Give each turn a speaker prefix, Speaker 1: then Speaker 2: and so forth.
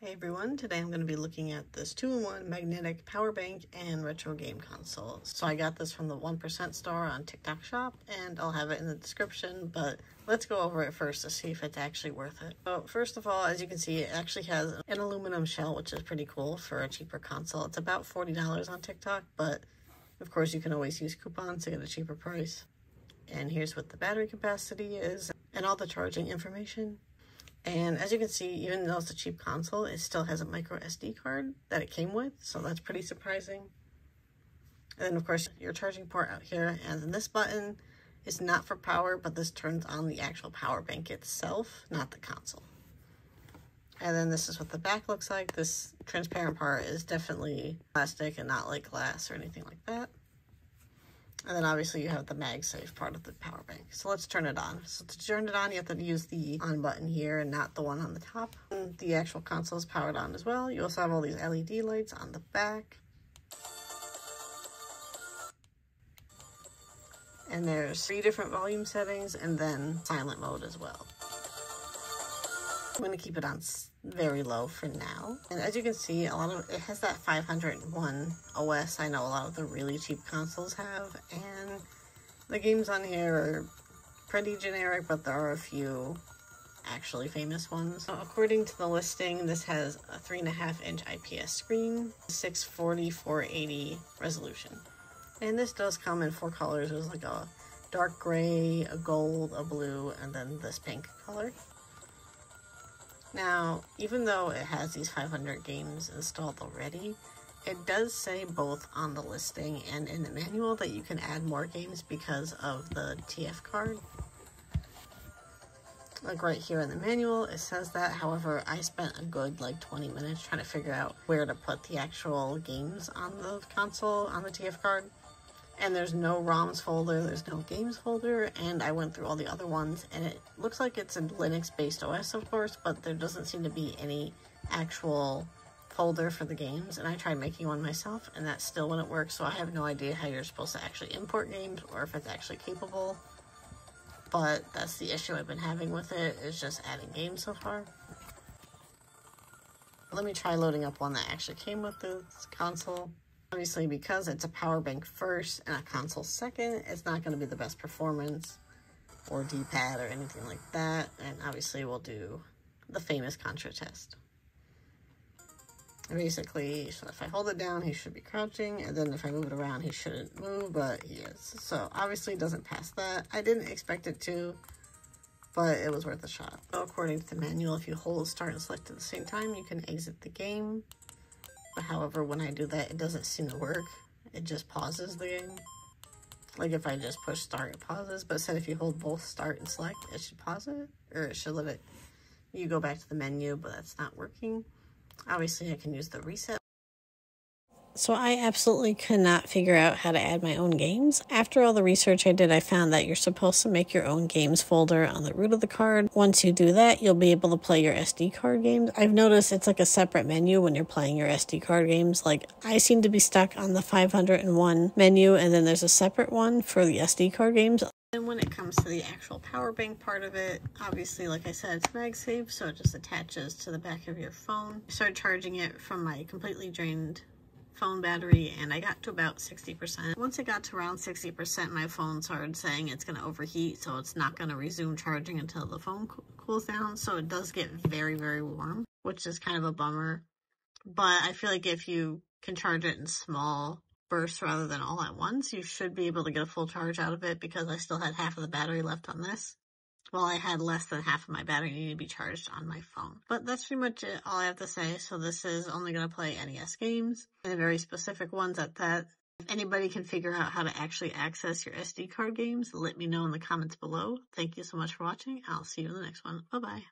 Speaker 1: Hey everyone, today I'm going to be looking at this 2-in-1 magnetic power bank and retro game console. So I got this from the 1% store on TikTok shop and I'll have it in the description, but let's go over it first to see if it's actually worth it. So first of all, as you can see, it actually has an aluminum shell, which is pretty cool for a cheaper console. It's about $40 on TikTok, but of course you can always use coupons to get a cheaper price. And here's what the battery capacity is and all the charging information. And as you can see, even though it's a cheap console, it still has a micro SD card that it came with, so that's pretty surprising. And then of course your charging port out here, and then this button is not for power, but this turns on the actual power bank itself, not the console. And then this is what the back looks like. This transparent part is definitely plastic and not like glass or anything like that. And then obviously you have the MagSafe part of the power bank. So let's turn it on. So to turn it on, you have to use the on button here and not the one on the top. And the actual console is powered on as well. You also have all these LED lights on the back. And there's 3 different volume settings and then silent mode as well. I'm going to keep it on very low for now. And as you can see, a lot of it has that 501 OS I know a lot of the really cheap consoles have, and the games on here are pretty generic, but there are a few actually famous ones. So according to the listing, this has a 3.5-inch IPS screen, 640x480 resolution. And this does come in 4 colors. There's like a dark gray, a gold, a blue, and then this pink color. Now, even though it has these 500 games installed already, it does say both on the listing and in the manual that you can add more games because of the TF card. Like right here in the manual, it says that. However, I spent a good like 20 minutes trying to figure out where to put the actual games on the console, on the TF card. And there's no ROMs folder, there's no games folder, and I went through all the other ones, and it looks like it's a Linux-based OS, of course, but there doesn't seem to be any actual folder for the games, and I tried making one myself, and that still wouldn't work, so I have no idea how you're supposed to actually import games, or if it's actually capable, but that's the issue I've been having with it, is just adding games so far. Let me try loading up one that actually came with this console. Obviously, because it's a power bank first and a console second, it's not going to be the best performance or D-pad or anything like that. And obviously, we'll do the famous Contra test. Basically, so if I hold it down, he should be crouching. And then if I move it around, he shouldn't move, but he is. So obviously, it doesn't pass that. I didn't expect it to, but it was worth a shot. So according to the manual, if you hold start and select at the same time, you can exit the game. But however, when I do that, it doesn't seem to work. It just pauses the game. Like if I just push start, it pauses. But it said if you hold both start and select, it should pause it. Or it should let it, you go back to the menu, but that's not working. Obviously, I can use the reset. So I absolutely could not figure out how to add my own games. After all the research I did, I found that you're supposed to make your own games folder on the root of the card. Once you do that, you'll be able to play your SD card games. I've noticed it's like a separate menu when you're playing your SD card games. Like I seem to be stuck on the 501 menu, and then there's a separate one for the SD card games. And when it comes to the actual power bank part of it, obviously, like I said, it's MagSafe, so it just attaches to the back of your phone. I started charging it from my completely drained phone battery, and I got to about 60%. Once it got to around 60%, my phone started saying it's going to overheat, so it's not going to resume charging until the phone cools down. So it does get very, very warm, which is kind of a bummer. But I feel like if you can charge it in small bursts rather than all at once, you should be able to get a full charge out of it, because I still had half of the battery left on this. Well, I had less than half of my battery needed to be charged on my phone. But that's pretty much it, all I have to say. So this is only going to play NES games, and very specific ones at that. If anybody can figure out how to actually access your SD card games, let me know in the comments below. Thank you so much for watching. I'll see you in the next one. Bye-bye.